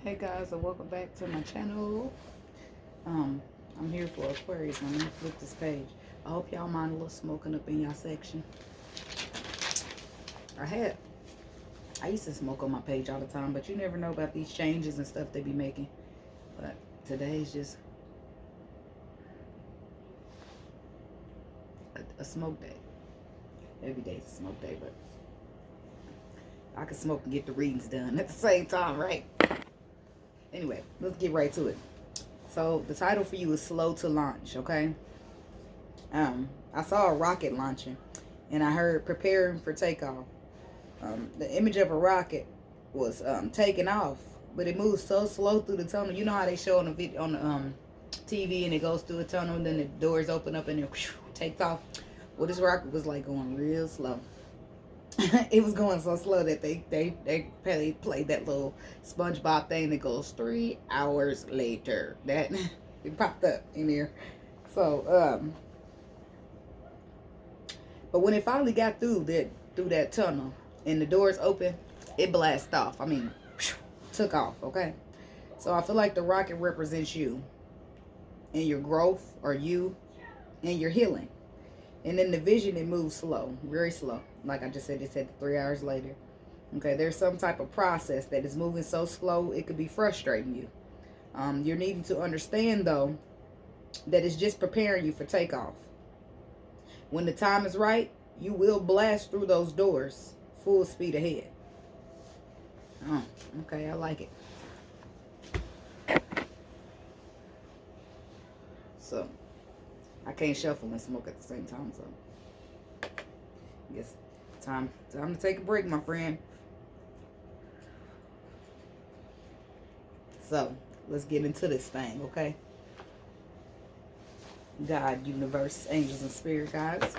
Hey guys, and welcome back to my channel. I'm here for Aquarius. I'm gonna flip this page. I hope y'all mind a little smoking up in y'all section. I used to smoke on my page all the time, but you never know about these changes and stuff they be making. But today's just a smoke day. Every day's a smoke day, but I can smoke and get the readings done at the same time, right? Anyway, let's get right to it. So the title for you is Slow to Launch, okay? I saw a rocket launching, and I heard preparing for takeoff. The image of a rocket was taking off, but it moves so slow through the tunnel. You know how they show on the video on the TV, and it goes through a tunnel, and then the doors open up, and it takes off. Well, this rocket was like going real slow. It was going so slow that they played that little SpongeBob thing that goes 3 hours later. That it popped up in there. So but when it finally got through that tunnel and the doors open, it blasted off. I mean, took off. Okay. So I feel like the rocket represents you and your growth, or you and your healing. And in the vision, it moves slow, very slow. Like I just said, it said 3 hours later. Okay, there's some type of process that is moving so slow, it could be frustrating you. You're needing to understand, though, that it's just preparing you for takeoff. When the time is right, you will blast through those doors full speed ahead. Oh, okay, I like it. So I can't shuffle and smoke at the same time, so I guess time to take a break, my friend. So let's get into this thing, okay? God, universe, angels, and spirit guides,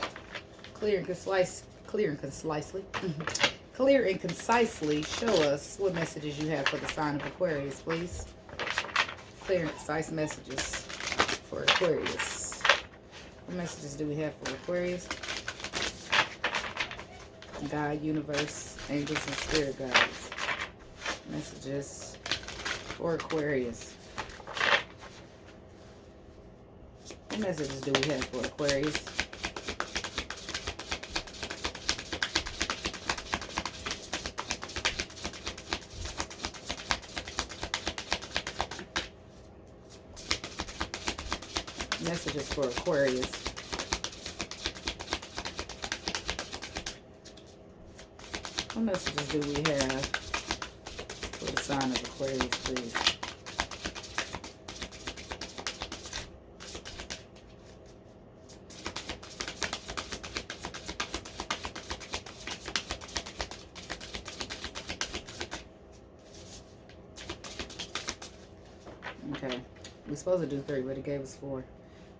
clear and concisely show us what messages you have for the sign of Aquarius, please. Clear and concise messages for Aquarius. What messages do we have for Aquarius? God, universe, angels, and spirit guides. Messages for Aquarius. What messages do we have for Aquarius? Messages for Aquarius. What messages do we have for the sign of Aquarius, please? Okay. We're supposed to do 3, but it gave us 4.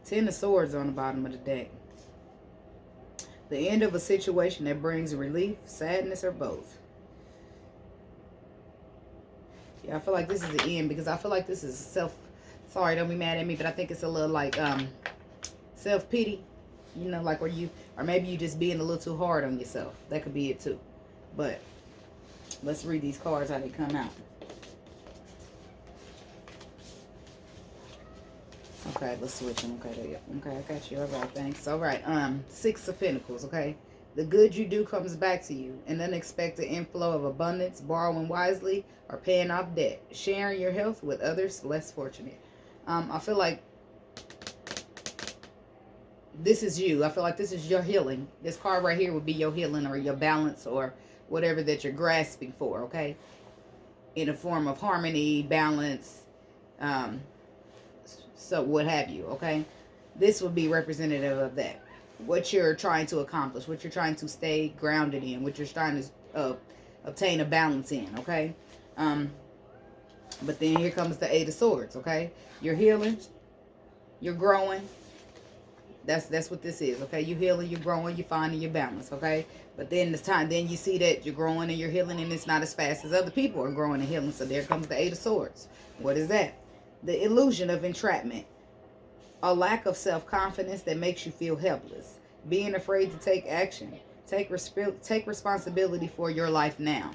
10 of Swords on the bottom of the deck. The end of a situation that brings relief, sadness, or both. Yeah, I feel like this is the end, because I feel like this is sorry, don't be mad at me, but I think it's a little like self-pity. You know, like where you, or maybe you just being a little too hard on yourself. That could be it too. But let's read these cards, how they come out. Okay, let's switch them. Okay, there you go. Okay, I got you. All right, thanks. All right, 6 of Pentacles, okay? The good you do comes back to you. An unexpected inflow of abundance, borrowing wisely, or paying off debt. Sharing your health with others less fortunate. I feel like this is you. I feel like this is your healing. This card right here would be your healing, or your balance, or whatever that you're grasping for, okay? In a form of harmony, balance, so what have you, okay? This would be representative of that. What you're trying to accomplish, what you're trying to stay grounded in, what you're trying to obtain a balance in, okay? But then here comes the 8 of Swords, okay? You're healing, you're growing. That's what this is, okay? You're healing, you're growing, you're finding your balance, okay? But then then you see that you're growing and you're healing, and it's not as fast as other people are growing and healing. So there comes the 8 of Swords. What is that? The illusion of entrapment. A lack of self-confidence that makes you feel helpless. Being afraid to take action. Take responsibility for your life now.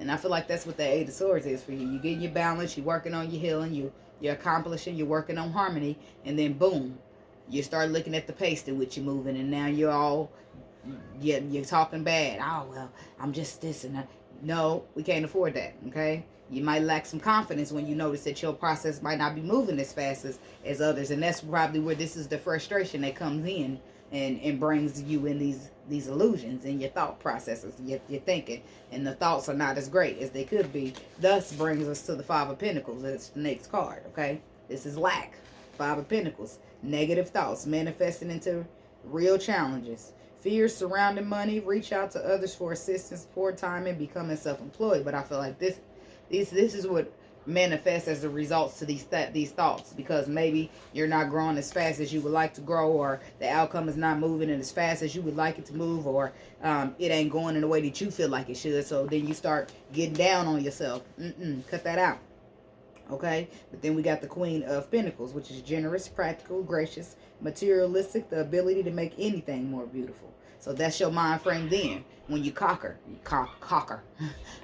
And I feel like that's what the Eight of Swords is for you. You getting your balance, you're working on your healing, you're accomplishing, you're working on harmony, and then boom, you start looking at the pace in which you're moving, and now you're talking bad. Oh, well, I'm just this and that. No, we can't afford that, okay? You might lack some confidence when you notice that your process might not be moving as fast as others. And that's probably where this is the frustration that comes in and brings you in these illusions in your thought processes, your thinking. And the thoughts are not as great as they could be. Thus brings us to the Five of Pentacles. That's the next card, okay? This is lack. Five of Pentacles. Negative thoughts manifesting into real challenges. Fears surrounding money. Reach out to others for assistance. Poor timing. Becoming self-employed. But I feel like this is what manifests as the results to these thoughts, because maybe you're not growing as fast as you would like to grow, or the outcome is not moving as fast as you would like it to move, or it ain't going in the way that you feel like it should. So then you start getting down on yourself. Cut that out. Okay, but then we got the Queen of Pentacles, which is generous, practical, gracious, materialistic, the ability to make anything more beautiful. So that's your mind frame then. When you conquer.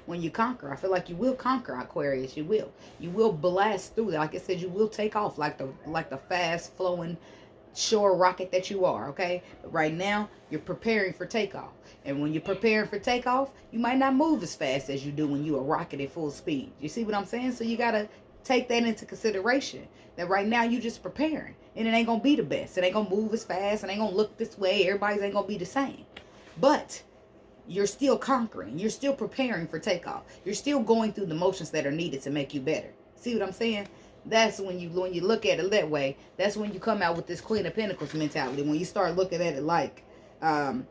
When you conquer, I feel like you will conquer, Aquarius. You will. You will blast through that. Like I said, you will take off like the fast flowing shore rocket that you are, okay? But right now, you're preparing for takeoff. And when you're preparing for takeoff, you might not move as fast as you do when you are rocketing at full speed. You see what I'm saying? So you got to take that into consideration. That right now you just preparing. And it ain't going to be the best. It ain't going to move as fast. It ain't going to look this way. Everybody's ain't going to be the same. But you're still conquering. You're still preparing for takeoff. You're still going through the motions that are needed to make you better. See what I'm saying? That's when you look at it that way, that's when you come out with this Queen of Pentacles mentality. When you start looking at it like the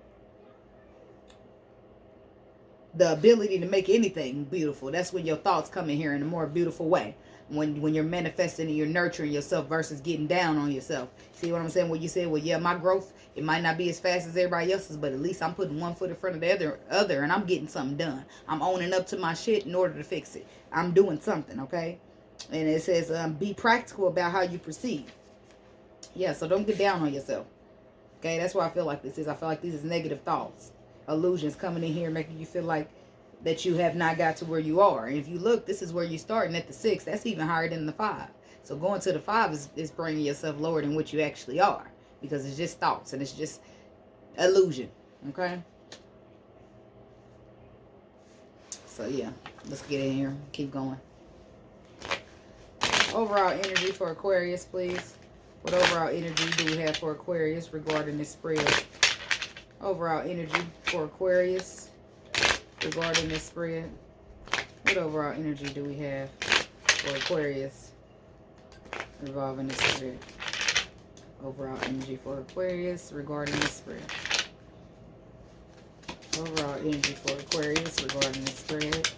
ability to make anything beautiful, that's when your thoughts come in here in a more beautiful way. When you're manifesting and you're nurturing yourself versus getting down on yourself. See what I'm saying? When you say, well, yeah, my growth, it might not be as fast as everybody else's, but at least I'm putting one foot in front of the other and I'm getting something done. I'm owning up to my shit in order to fix it. I'm doing something, okay? And it says, be practical about how you proceed. Yeah, so don't get down on yourself. Okay, that's why I feel like this is. I feel like these is negative thoughts. Illusions coming in here making you feel like that you have not got to where you are. And if you look, this is where you're starting at the 6. That's even higher than the 5. So going to the 5 is bringing yourself lower than what you actually are. Because it's just thoughts and it's just illusion. Okay? So yeah, let's get in here. Keep going. Overall energy for Aquarius, please. What overall energy do we have for Aquarius regarding this spread? Overall energy for Aquarius regarding this spread. What overall energy do we have for Aquarius revolving this spread? Overall energy for Aquarius regarding this spread. Overall energy for Aquarius regarding this spread.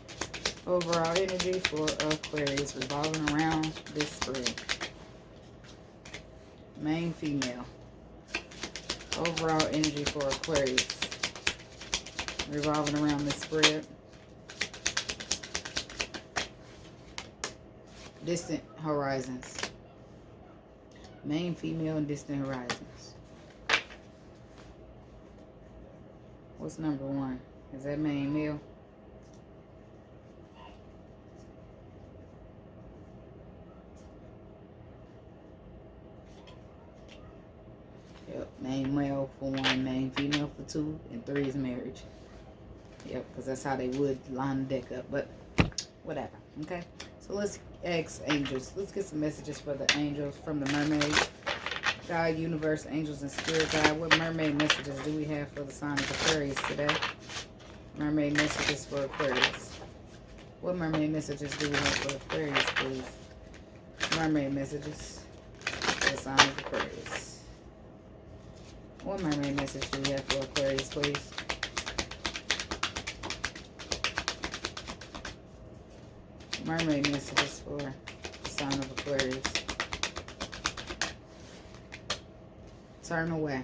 Overall energy for Aquarius revolving around this spread. Main female. Overall energy for Aquarius revolving around this spread. Distant horizons. Main female and distant horizons. What's number 1? Is that main male? Yep, main male for 1, main female for 2, and 3 is marriage. Yep, because that's how they would line the deck up, but whatever, okay? So let's ask angels. Let's get some messages for the angels from the mermaids. God, universe, angels, and spirit guide. What mermaid messages do we have for the sign of Aquarius today? Mermaid messages for Aquarius. What mermaid messages do we have for Aquarius, please? Mermaid messages for the sign of Aquarius. What mermaid message do we have for Aquarius, please? Mermaid messages for the sign of Aquarius. Turn away.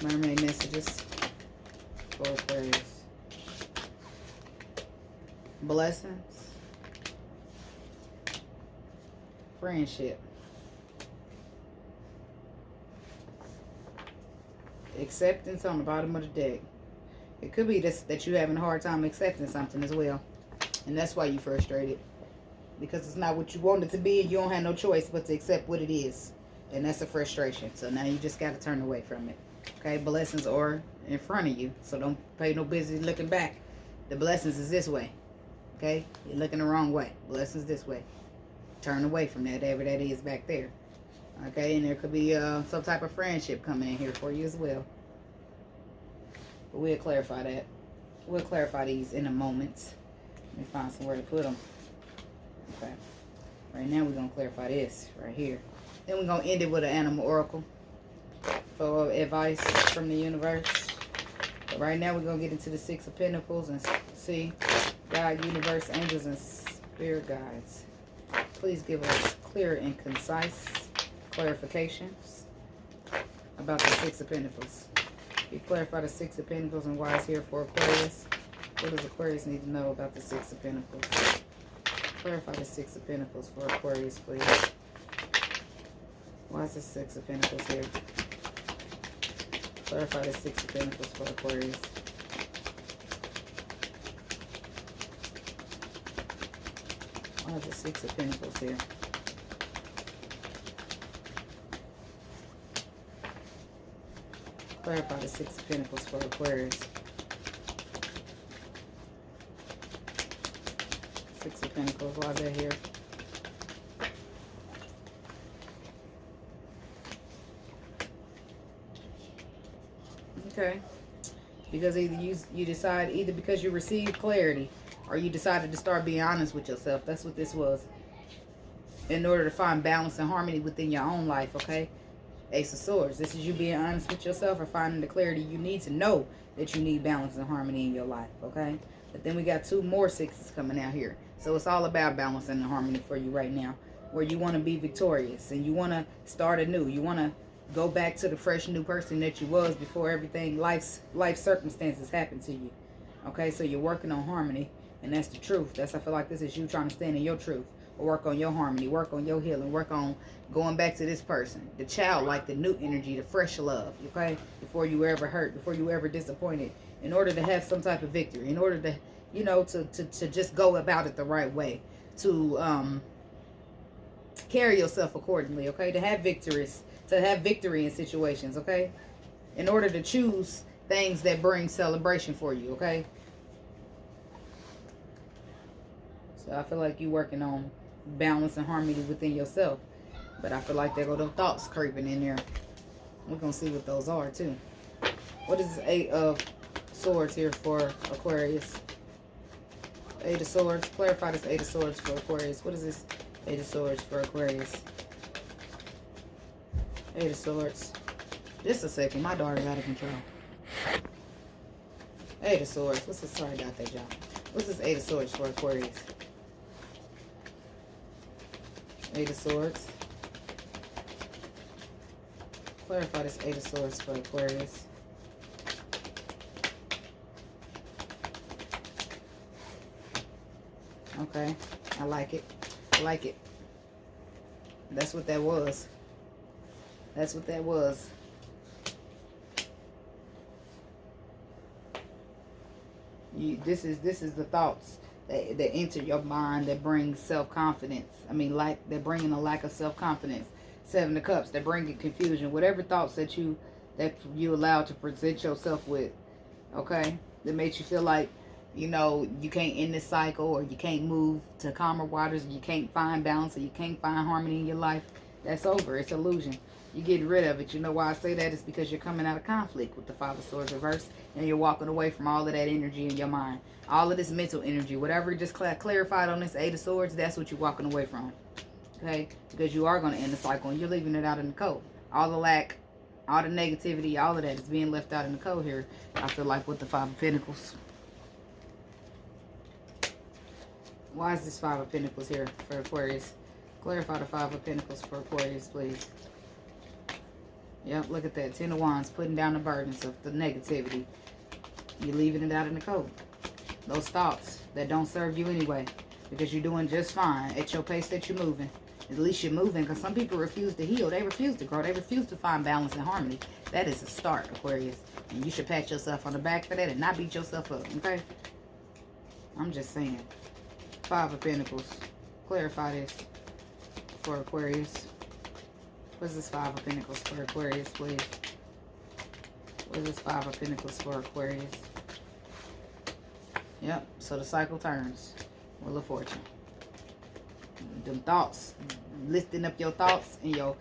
Mermaid messages for Aquarius. Blessings. Friendship. Acceptance on the bottom of the deck. It could be this, that you're having a hard time accepting something as well. And that's why you're frustrated. Because it's not what you want it to be, and you don't have no choice but to accept what it is. And that's a frustration. So now you just got to turn away from it. Okay, blessings are in front of you. So don't pay no business looking back. The blessings is this way. Okay, you're looking the wrong way. Blessings this way. Turn away from that, whatever that is back there. Okay, and there could be some type of friendship coming in here for you as well. But we'll clarify that. We'll clarify these in a moment. Let me find somewhere to put them. Okay. Right now we're going to clarify this right here. Then we're going to end it with an animal oracle for advice from the universe. But right now we're going to get into the Six of Pentacles and see God, universe, angels, and spirit guides. Please give us clear and concise clarifications about the Six of Pentacles. You clarify the Six of Pentacles and why it's here for Aquarius. What does Aquarius need to know about the Six of Pentacles? Clarify the Six of Pentacles for Aquarius, please. Why is the Six of Pentacles here? Clarify the Six of Pentacles for Aquarius. Why is the Six of Pentacles here? Clarify the Six of Pentacles for Aquarius. Six of Pentacles, why is that here? Okay. Because either you decide, either because you received clarity or you decided to start being honest with yourself. That's what this was. In order to find balance and harmony within your own life, okay? Ace of Swords. This is you being honest with yourself or finding the clarity you need to know that you need balance and harmony in your life, okay? But then we got two more sixes coming out here. So it's all about balance and harmony for you right now, where you want to be victorious and you want to start anew. You want to go back to the fresh new person that you was before everything, life circumstances happened to you. Okay, so you're working on harmony, and that's the truth. I feel like this is you trying to stand in your truth. Or work on your harmony, work on your healing, work on going back to this person. The child, like the new energy, the fresh love, okay? Before you were ever hurt, before you were ever disappointed. In order to have some type of victory, in order to, you know, to just go about it the right way. To carry yourself accordingly, okay? To have victories, to have victory in situations, okay? In order to choose things that bring celebration for you, okay? So I feel like you're working on balance and harmony within yourself. But I feel like there go them thoughts creeping in there. We're going to see what those are, too. What is this Eight of Swords here for Aquarius? Eight of Swords. Clarify this Eight of Swords for Aquarius. What is this Eight of Swords for Aquarius? Eight of Swords. Just a second. My daughter's out of control. Eight of Swords. What's this? Sorry about that, y'all. What's this Eight of Swords for Aquarius? Eight of Swords. Clarify this Eight of Swords for Aquarius. Okay. I like it. I like it. That's what that was. That's what that was. This is the thoughts that enter your mind that bring self-confidence. I mean, like, they're bringing a lack of self-confidence. Seven of Cups, they're bringing confusion. Whatever thoughts that you allow to present yourself with, okay, that makes you feel like, you know, you can't end this cycle, or you can't move to calmer waters, or you can't find balance, or you can't find harmony in your life. That's over. It's illusion. You're getting rid of it. You know why I say that? It's because you're coming out of conflict with the Five of Swords reversed, and you're walking away from all of that energy in your mind. All of this mental energy. Whatever just clarified on this Eight of Swords, that's what you're walking away from. Okay? Because you are going to end the cycle, and you're leaving it out in the cold. All the lack, all the negativity, all of that is being left out in the cold here, I feel like, with the Five of Pentacles. Why is this Five of Pentacles here for Aquarius? Clarify the Five of Pentacles for Aquarius, please. Yep, look at that. Ten of Wands, putting down the burdens of the negativity. You're leaving it out in the cold. Those thoughts that don't serve you anyway, because you're doing just fine at your pace that you're moving. At least you're moving, because some people refuse to heal. They refuse to grow. They refuse to find balance and harmony. That is a start, Aquarius. And you should pat yourself on the back for that and not beat yourself up, okay? I'm just saying. Five of Pentacles. Clarify this for Aquarius. What's this Five of Pentacles for Aquarius, please? What's this Five of Pentacles for Aquarius? Yep, so the cycle turns. Wheel of Fortune. Them thoughts, lifting up your thoughts and your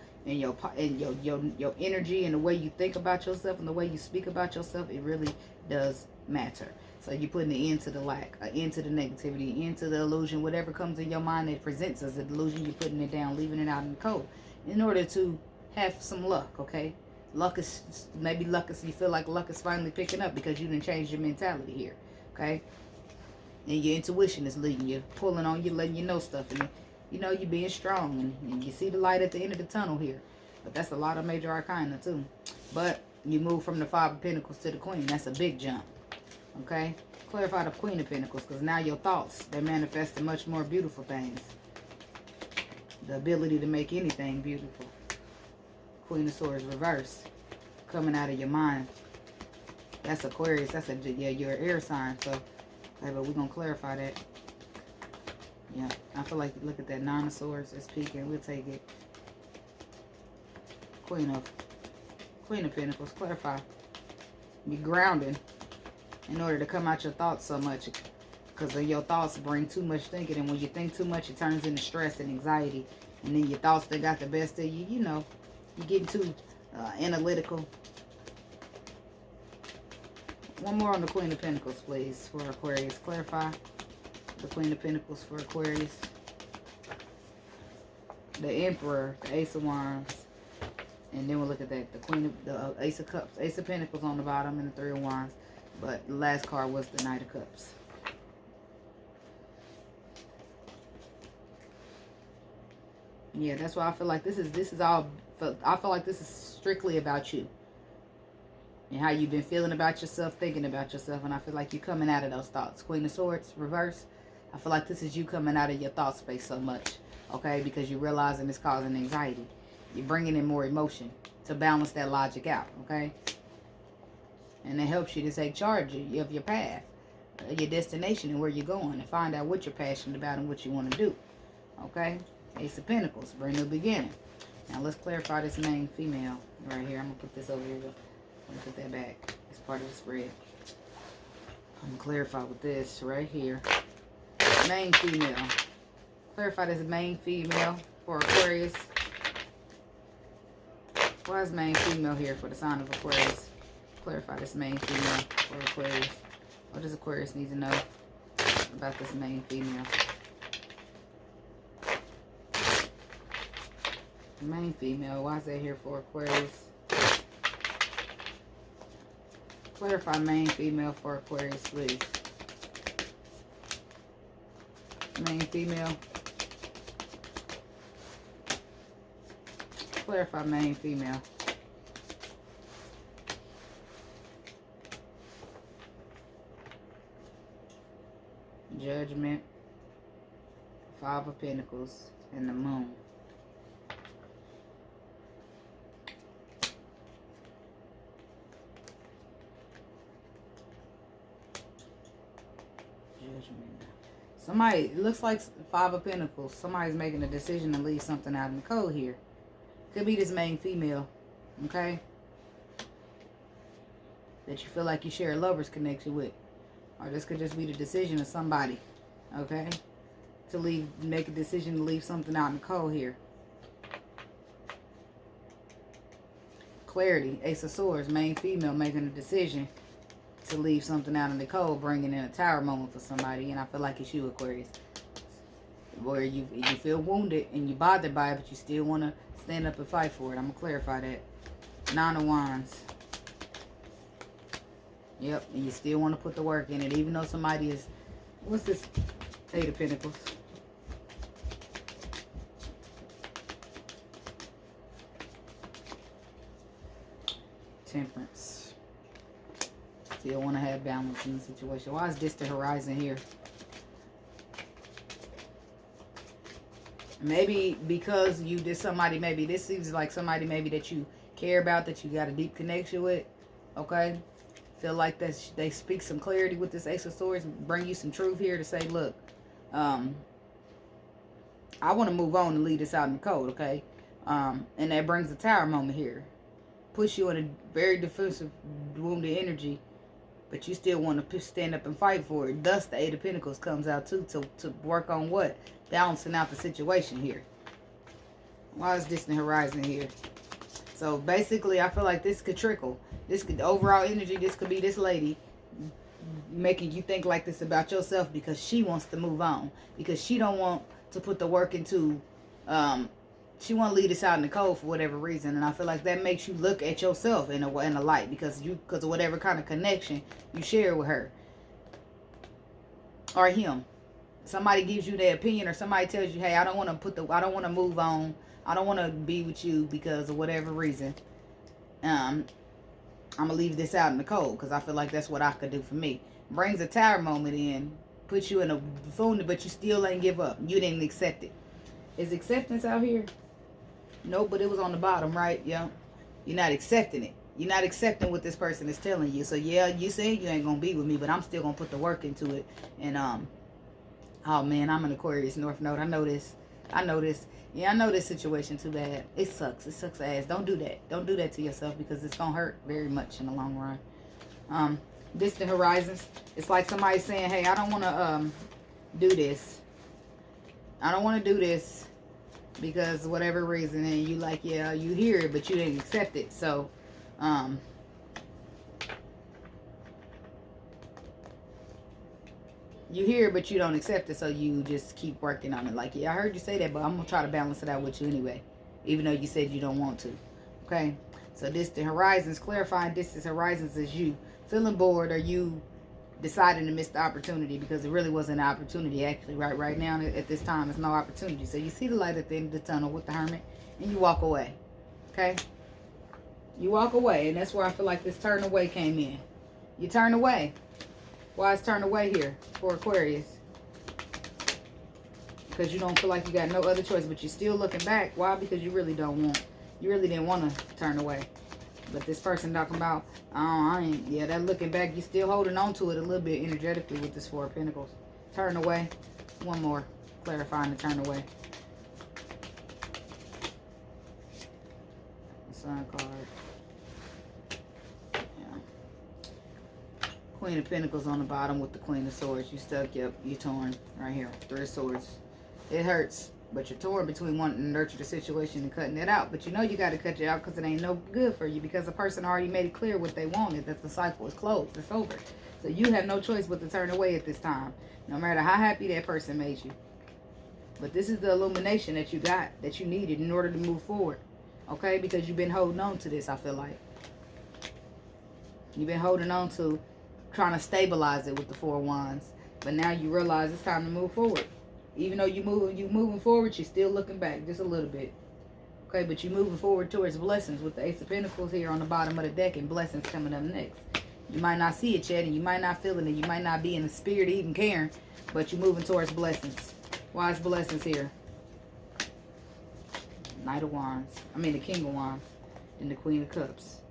energy and the way you think about yourself and the way you speak about yourself, it really does matter. So you're putting an end to the lack, an end to the negativity, an end to the illusion, whatever comes in your mind that presents as a delusion, you're putting it down, leaving it out in the cold in order to have some luck, okay? Luck is, maybe luck is, you feel like luck is finally picking up because you didn't change your mentality here, okay? And your intuition is leading you, pulling on you, letting you know stuff. And you know, you're being strong. And you see the light at the end of the tunnel here. But that's a lot of major arcana, too. But you move from the Five of Pentacles to the Queen. That's a big jump. Okay? Clarify the Queen of Pentacles. Because now your thoughts, they're manifesting much more beautiful things. The ability to make anything beautiful. Queen of Swords reverse. Coming out of your mind. That's Aquarius. That's yeah, you're an air sign. So, okay, but we're going to clarify that. Yeah, I feel like, look at that, Nine of Swords is peaking. We'll take it. Queen of Pentacles, clarify. Be grounded in order to come out your thoughts so much. Because your thoughts bring too much thinking. And when you think too much, it turns into stress and anxiety. And then your thoughts that got the best of you, you know, you're getting too analytical. One more on the Queen of Pentacles, please, for Aquarius. Clarify. The Queen of Pentacles for Aquarius. The Emperor, the Ace of Wands. And then we'll look at that. The Queen of the Ace of Cups, Ace of Pentacles on the bottom, and the Three of Wands. But the last card was the Knight of Cups. Yeah, that's why I feel like this is all. I feel like this is strictly about you. And how you've been feeling about yourself, thinking about yourself. And I feel like you're coming out of those thoughts. Queen of Swords, reverse. I feel like this is you coming out of your thought space so much. Okay? Because you're realizing it's causing anxiety. You're bringing in more emotion to balance that logic out. Okay? And it helps you to take charge of your path. Your destination and where you're going. And find out what you're passionate about and what you want to do. Okay? Ace of Pentacles. Brand new beginning. Now let's clarify this main female right here. I'm going to put this over here. I'm going to put that back. It's part of the spread. I'm going to clarify with this right here. Main female. Clarify this main female for Aquarius. Why is main female here for the sign of Aquarius? Clarify this main female for Aquarius. What does Aquarius need to know about this main female? Main female. Why is that here for Aquarius? Clarify main female for Aquarius, please. Main female. Clarify main female. Judgment. Five of Pentacles and the Moon. Somebody, it looks like Five of Pentacles. Somebody's making a decision to leave something out in the cold here. Could be this main female, okay? That you feel like you share a lover's connection with. Or this could just be the decision of somebody, okay? To leave, make a decision to leave something out in the cold here. Clarity, Ace of Swords, main female making a decision to leave something out in the cold, bringing in a tower moment for somebody. And I feel like it's you, Aquarius. Where you feel wounded and you're bothered by it, but you still want to stand up and fight for it. I'm going to clarify that. Nine of Wands. Yep, and you still want to put the work in it, even though somebody is... What's this? Eight of Pentacles. Temperance. Still want to have balance in the situation. Why is this the horizon here? Maybe because you did somebody, maybe this seems like somebody maybe that you care about, that you got a deep connection with. Okay? Feel like that they speak some clarity with this Ace of Swords, bring you some truth here to say, look, I want to move on and leave this out in the cold, okay? And that brings the Tower moment here. Puts you in a very defensive, wounded energy, but you still want to stand up and fight for it. Thus, the Eight of Pentacles comes out too, to work on what? Balancing out the situation here. Why is distant horizon here? So basically, I feel like this could trickle. This could, overall energy, this could be this lady making you think like this about yourself because she wants to move on. Because she don't want to put the work into, she want to leave this out in the cold for whatever reason. And I feel like that makes you look at yourself in a light because of whatever kind of connection you share with her. Or him. Somebody gives you their opinion, or somebody tells you, hey, I don't want to move on. I don't want to be with you because of whatever reason. I'm going to leave this out in the cold because I feel like that's what I could do for me. Brings a Tower moment in, puts you in a phone, but you still ain't give up. You didn't accept it. Is acceptance out here? Nope, but it was on the bottom, right? Yeah. You're not accepting it. You're not accepting what this person is telling you. So, yeah, you saying you ain't going to be with me, but I'm still going to put the work into it. And, oh, man, I'm an Aquarius Northnode. I know this. Yeah, I know this situation too bad. It sucks. It sucks ass. Don't do that. Don't do that to yourself because it's going to hurt very much in the long run. Distant horizons. It's like somebody saying, hey, I don't want to do this. I don't want to do this because of whatever reason. And you like, yeah, you hear it, but you didn't accept it. So, you hear it, but you don't accept it, so you just keep working on it. Like, yeah, I heard you say that, but I'm going to try to balance it out with you anyway, even though you said you don't want to. Okay? So, distant horizons, clarifying distant horizons is you feeling bored or you deciding to miss the opportunity because it really wasn't an opportunity, actually. Right now, at this time, it's no opportunity. So, you see the light at the end of the tunnel with the Hermit, and you walk away. Okay? You walk away, and that's where I feel like this turn away came in. You turn away. Why is turn away here for Aquarius? Because you don't feel like you got no other choice, but you're still looking back. Why? Because you really didn't want to turn away. But this person talking about, yeah, that looking back, you're still holding on to it a little bit energetically with this Four of Pentacles. Turn away. One more. Clarifying the turn away. Sun card. Queen of Pentacles on the bottom with the Queen of Swords. You stuck, yep, you torn right here. Three of Swords. It hurts, but you're torn between wanting to nurture the situation and cutting it out. But you know you got to cut it out because it ain't no good for you because the person already made it clear what they wanted, that the cycle is closed. It's over. So you have no choice but to turn away at this time, no matter how happy that person made you. But this is the illumination that you got, that you needed in order to move forward. Okay? Because you've been holding on to this, I feel like. You've been holding on to trying to stabilize it with the Four of Wands, but now you realize it's time to move forward. Even though you moving forward, you're still looking back just a little bit. Okay, but you're moving forward towards blessings with the Ace of Pentacles here on the bottom of the deck, and blessings coming up next. You might not see it yet, and you might not feel it, and you might not be in the spirit even caring, but you're moving towards blessings. Why is blessings here? Knight of Wands. I mean the King of Wands and the Queen of Cups.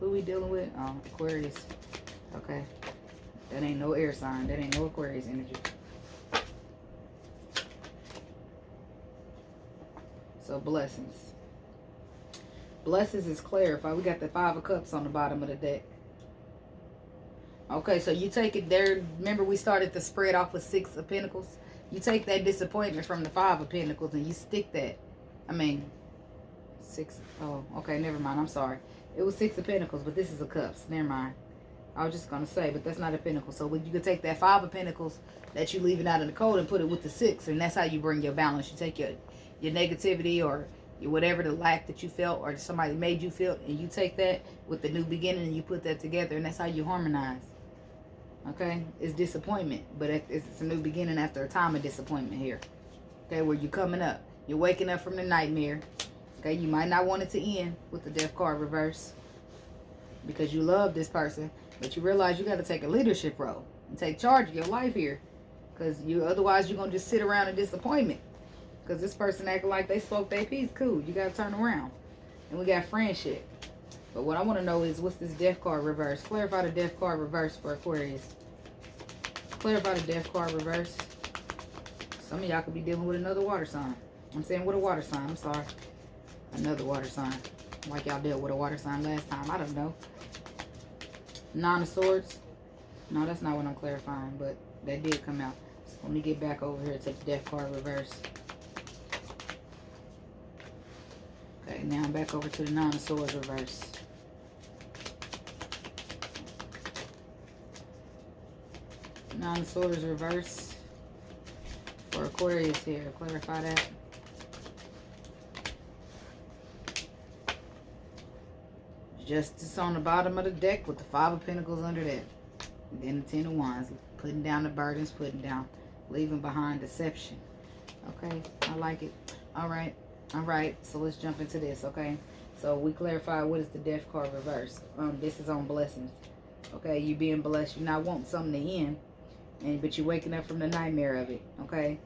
Who we dealing with? Oh, Aquarius. Okay. That ain't no air sign. That ain't no Aquarius energy. So, blessings. Blessings is clarified. We got the Five of Cups on the bottom of the deck. Okay, so you take it there. Remember we started the spread off with Six of Pentacles? You take that disappointment from the Five of Pentacles and you stick that. I mean, six. Oh, okay, never mind. I'm sorry. It was Six of Pentacles, but this is a Cups. Never mind. I was just going to say, but that's not a Pentacle. So you could take that Five of Pentacles that you leaving out in the cold and put it with the Six. And that's how you bring your balance. You take your negativity or your whatever the lack that you felt or somebody made you feel. And you take that with the new beginning and you put that together. And that's how you harmonize. Okay? It's disappointment. But it's a new beginning after a time of disappointment here. Okay? Where you're coming up. You're waking up from the nightmare. Okay? You might not want it to end with the Death card reverse. Because you love this person. But you realize you got to take a leadership role and take charge of your life here. Because otherwise you're going to just sit around in disappointment. Because this person acting like they spoke their piece. Cool. You got to turn around. And we got friendship. But what I want to know is, what's this death card reverse? Clarify the death card reverse for Aquarius. Clarify the death card reverse. Some of y'all could be dealing with another water sign. I'm saying with a water sign. I'm sorry. Another water sign. Like y'all dealt with a water sign last time. I don't know. Nine of Swords. No, that's not what I'm clarifying. But that did come out. So let me get back over here to the death card reverse. Okay, now I'm back over to the Nine of Swords reverse. Nine of Swords reverse for Aquarius here. Clarify that. Justice on the bottom of the deck with the Five of Pentacles under that. And then the Ten of Wands. Putting down the burdens, putting down, leaving behind deception. Okay, I like it. All right. All right, so let's jump into this, okay? So we clarify what is the death card reverse. This is on blessings. Okay, you being blessed. You're not wanting something to end, but you're waking up from the nightmare of it, okay?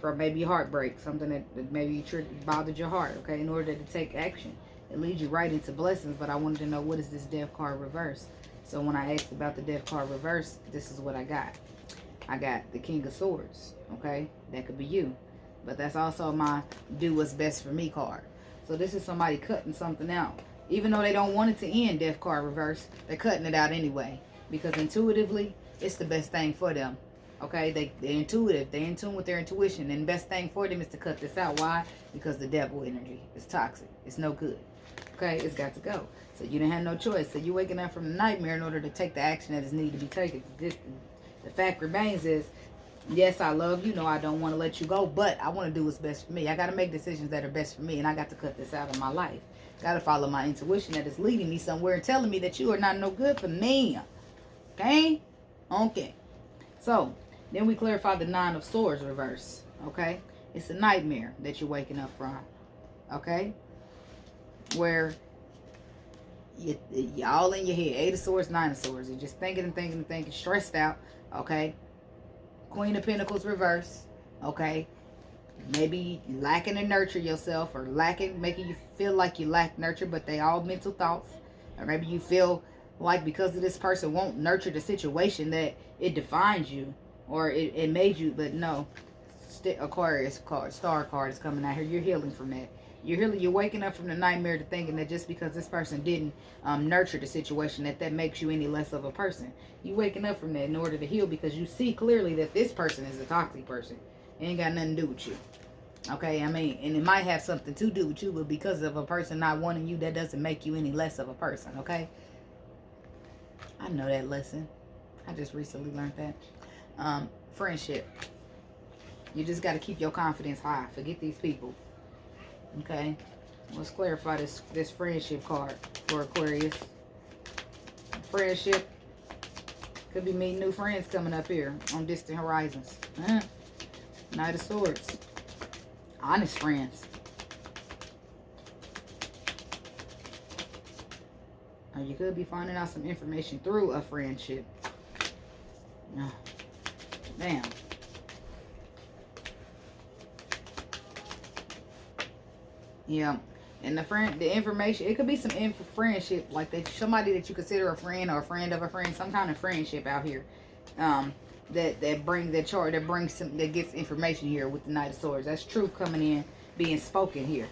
For maybe heartbreak, something that maybe bothered your heart, okay? In order to take action, it leads you right into blessings. But I wanted to know, what is this death card reverse? So when I asked about the death card reverse, this is what I got. I got the King of Swords, okay? That could be you. But that's also my do what's best for me card. So this is somebody cutting something out. Even though they don't want it to end, death card reverse, they're cutting it out anyway. Because intuitively, it's the best thing for them. Okay, they're intuitive. They're in tune with their intuition. And the best thing for them is to cut this out. Why? Because the devil energy is toxic. It's no good. Okay, it's got to go. So you didn't have no choice. So you're waking up from the nightmare in order to take the action that is needed to be taken. The fact remains is, yes, I love you. No, I don't want to let you go, but I want to do what's best for me. I got to make decisions that are best for me, and I got to cut this out of my life. Got to follow my intuition that is leading me somewhere and telling me that you are not no good for me. Okay? Okay. So, then we clarify the Nine of Swords reverse. Okay? It's a nightmare that you're waking up from. Okay? Where you're all in your head. Eight of Swords, Nine of Swords. You're just thinking and thinking and thinking, stressed out. Okay? Queen of Pentacles reverse. Okay? Maybe lacking to nurture yourself, or making you feel like you lack nurture, but they all mental thoughts. Or maybe you feel like because of this person won't nurture the situation that it defines you, or it made you. But no, Aquarius card, star card is coming out here. You're healing from that. You're waking up from the nightmare to thinking that just because this person didn't nurture the situation, that makes you any less of a person. You waking up from that in order to heal, because you see clearly that this person is a toxic person. It ain't got nothing to do with you. Okay, I mean, and it might have something to do with you, but because of a person not wanting you, that doesn't make you any less of a person, okay? I know that lesson. I just recently learned that. Friendship. You just got to keep your confidence high. Forget these people. Okay, let's clarify this friendship card for Aquarius. Friendship could be meeting new friends coming up here on distant horizons. Knight of Swords. Honest friends. Or you could be finding out some information through a friendship. Oh, damn. Yeah, and the information, it could be some friendship, like that, somebody that you consider a friend or a friend of a friend, some kind of friendship out here, that gets information here with the Knight of Swords. That's truth coming in, being spoken here.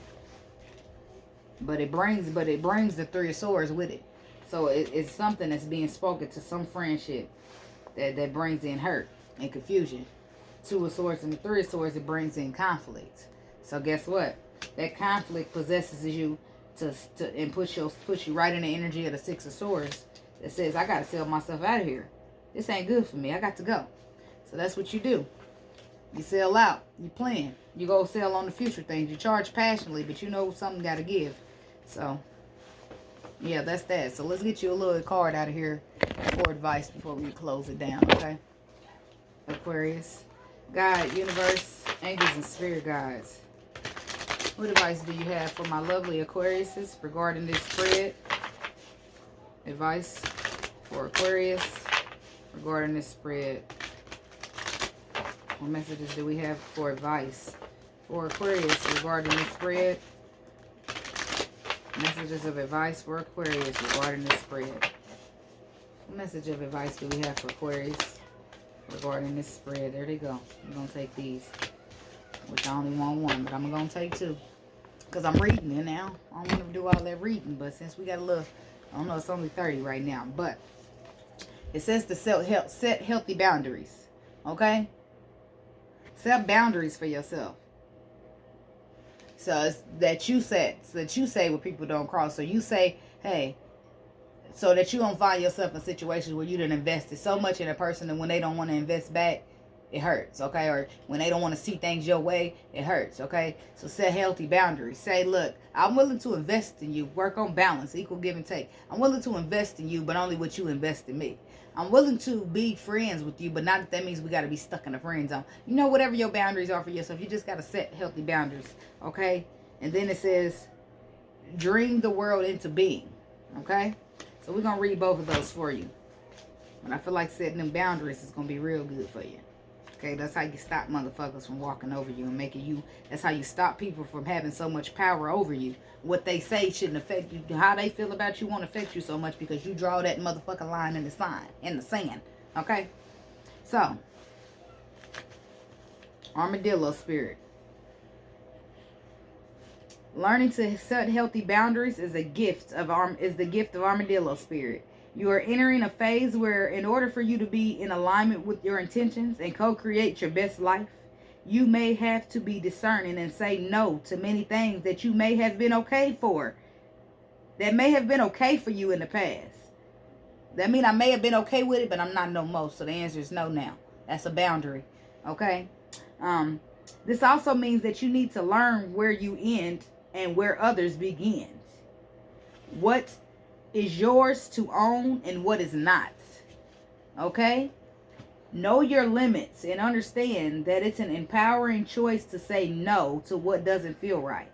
But it brings the Three of Swords with it. So it's something that's being spoken to, some friendship that brings in hurt and confusion. Two of Swords and the Three of Swords, it brings in conflict. So guess what? That conflict possesses you and push you right in the energy of the Six of Swords that says, I got to sell myself out of here. This ain't good for me. I got to go. So that's what you do. You sell out. You plan. You go sell on the future things. You charge passionately, but you know something got to give. So, yeah, that's that. So let's get you a little card out of here for advice before we close it down, okay? Aquarius. God, universe, angels, and spirit guides. What advice do you have for my lovely Aquariuses regarding this spread? Advice for Aquarius regarding this spread. What messages do we have for advice for Aquarius regarding this spread. Messages of advice for Aquarius regarding this spread. What message of advice do we have for Aquarius regarding this spread? There they go. I'm going to take these. Which I only want one, but I'm going to take two. Because I'm reading it now. I don't want to do all that reading, but since we got a little, I don't know, it's only 30 right now. But it says to set healthy boundaries. Okay? Set boundaries for yourself. So it's that you set, so that you say what people don't cross. So you say, hey, so that you don't find yourself in situations where you done invested so much in a person and when they don't want to invest back, it hurts, okay? Or when they don't want to see things your way, it hurts, okay? So set healthy boundaries. Say, look, I'm willing to invest in you. Work on balance, equal give and take. I'm willing to invest in you, but only what you invest in me. I'm willing to be friends with you, but not that means we got to be stuck in the friend zone. You know, whatever your boundaries are for yourself, you just got to set healthy boundaries, okay? And then it says, dream the world into being, okay? So we're going to read both of those for you. But I feel like setting them boundaries is going to be real good for you. Okay, that's how you stop motherfuckers from walking over you and making you, that's how you stop people from having so much power over you. What they say shouldn't affect you. How they feel about you won't affect you so much because you draw that motherfucking line in the sand. Okay? So, armadillo spirit. Learning to set healthy boundaries is the gift of armadillo spirit. You are entering a phase where in order for you to be in alignment with your intentions and co-create your best life, you may have to be discerning and say no to many things that you may have been okay for. That may have been okay for you in the past. That means I may have been okay with it, but I'm not no more. So the answer is no now. That's a boundary. Okay? This also means that you need to learn where you end and where others begin. What is yours to own and what is not. Okay? Know your limits and understand that it's an empowering choice to say no to what doesn't feel right.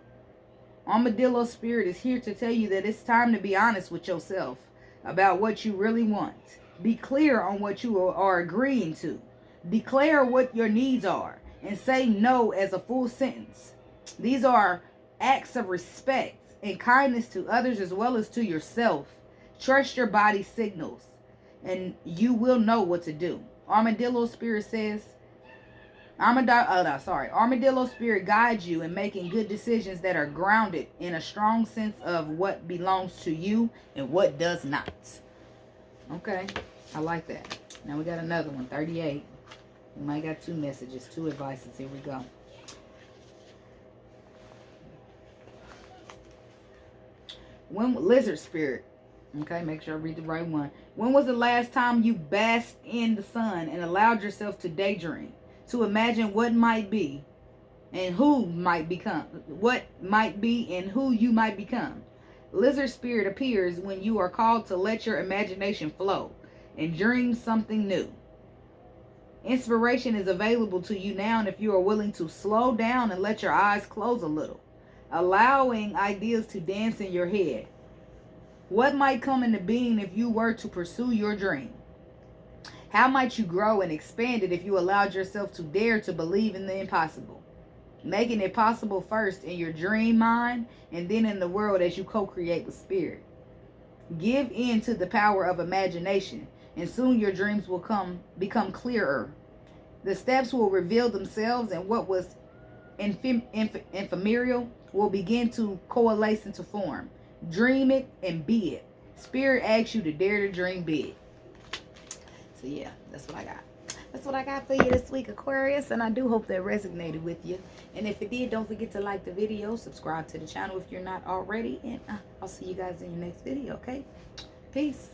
Armadillo spirit is here to tell you that it's time to be honest with yourself about what you really want. Be clear on what you are agreeing to. Declare what your needs are and say no as a full sentence. These are acts of respect and kindness to others as well as to yourself. Trust your body's signals and you will know what to do. Armadillo spirit says, Armadillo spirit guides you in making good decisions that are grounded in a strong sense of what belongs to you and what does not. Okay, I like that. Now we got another one, 38. We might got two messages, two advices. Here we go. Lizard spirit. Okay, make sure I read the right one. When was the last time you basked in the sun and allowed yourself to daydream, to imagine what might be and who might become, what might be and who you might become? Lizard spirit appears when you are called to let your imagination flow and dream something new. Inspiration is available to you now, and if you are willing to slow down and let your eyes close a little, allowing ideas to dance in your head. What might come into being if you were to pursue your dream? How might you grow and expand it if you allowed yourself to dare to believe in the impossible? Making it possible first in your dream mind and then in the world as you co-create with spirit. Give in to the power of imagination and soon your dreams will become clearer. The steps will reveal themselves and what was ephemeral will begin to coalesce into form. Dream it and be it. Spirit asks you to dare to dream big. So yeah, that's what I got. That's what I got for you this week, Aquarius. And I do hope that resonated with you. And if it did, don't forget to like the video. Subscribe to the channel if you're not already. And I'll see you guys in your next video, okay? Peace.